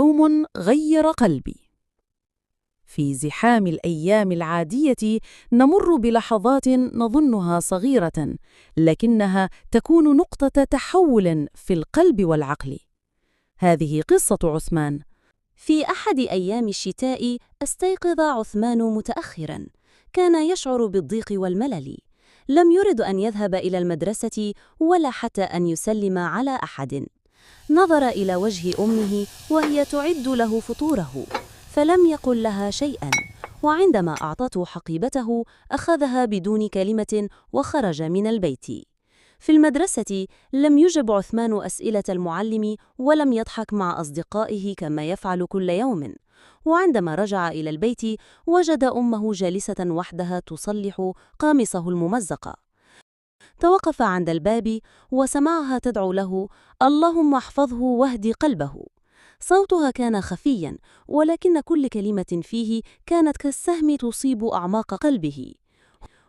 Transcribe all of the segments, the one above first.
يوم غير قلبي. في زحام الأيام العادية نمر بلحظات نظنها صغيرة، لكنها تكون نقطة تحول في القلب والعقل. هذه قصة عثمان. في أحد أيام الشتاء استيقظ عثمان متأخراً. كان يشعر بالضيق والملل. لم يرد أن يذهب إلى المدرسة ولا حتى أن يسلم على أحد. نظر إلى وجه أمه وهي تعد له فطوره، فلم يقل لها شيئاً، وعندما أعطته حقيبته أخذها بدون كلمة وخرج من البيت. في المدرسة لم يجب عثمان أسئلة المعلم ولم يضحك مع أصدقائه كما يفعل كل يوم. وعندما رجع إلى البيت وجد أمه جالسة وحدها تصلح قامصه الممزق. توقف عند الباب وسمعها تدعو له: اللهم احفظه واهدي قلبه. صوتها كان خفياً، ولكن كل كلمة فيه كانت كالسهم تصيب أعماق قلبه.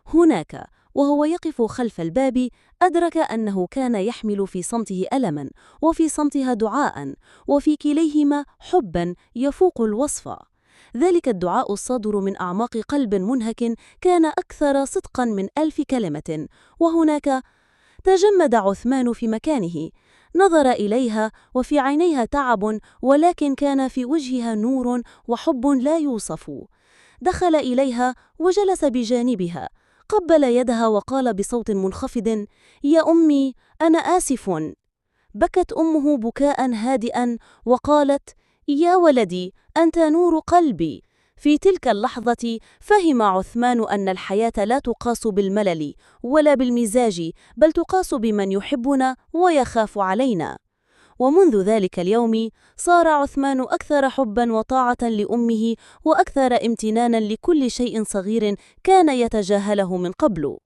هناك وهو يقف خلف الباب أدرك أنه كان يحمل في صمته ألماً وفي صمتها دعاءً، وفي كليهما حباً يفوق الوصف. ذلك الدعاء الصادر من أعماق قلب منهك كان أكثر صدقاً من 1000 كلمة. وهناك تجمد عثمان في مكانه. نظر إليها وفي عينيها تعب، ولكن كان في وجهها نور وحب لا يوصف. دخل إليها وجلس بجانبها، قبل يدها وقال بصوت منخفض: يا أمي، أنا آسف. بكت أمه بكاء هادئا وقالت: يا ولدي، أنت نور قلبي. في تلك اللحظة فهم عثمان أن الحياة لا تقاس بالملل ولا بالمزاج، بل تقاس بمن يحبنا ويخاف علينا. ومنذ ذلك اليوم صار عثمان أكثر حبا وطاعة لأمه، وأكثر امتنانا لكل شيء صغير كان يتجاهله من قبل.